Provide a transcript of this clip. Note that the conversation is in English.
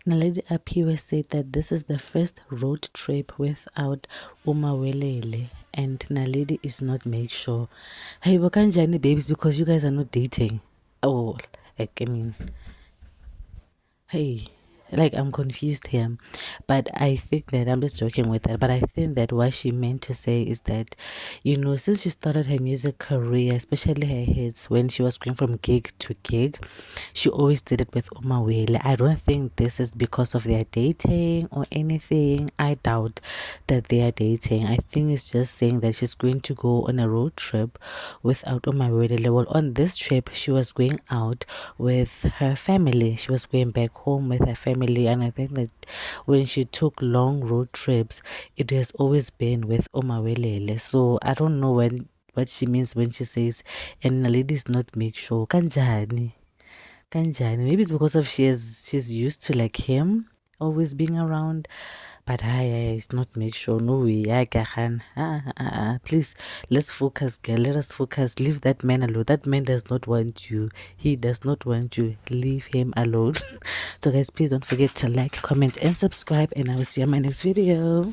Naledi Aphiwe said that this is the first road trip without Umawelele, and Naledi is not make sure. Hey, Wakanjani babes, because you guys are not dating. Oh, like, I mean, hey, like I'm confused here, but I think that I'm just joking with that. But I think that what she meant to say is that, since she started her music career, especially her hits, when she was going from gig to gig, she always did it with Umawele. I don't think this is because of their dating or anything. I doubt that they are dating. I think it's just saying that she's going to go on a road trip without Umawele. Well, on this trip, she was going out with her family. She was going back home with her family, and I think that when she took long road trips, it has always been with Omawelele. So I don't know what she means when she says, and the ladies not make sure. Kanjani. Kanjani. Maybe it's because of she's used to like him always being around. But it's not make sure. No way. Please, let's focus, girl. Let us focus. Leave that man alone. That man does not want you. He does not want you. Leave him alone. So guys, please don't forget to like, comment, and subscribe. And I will see you in my next video.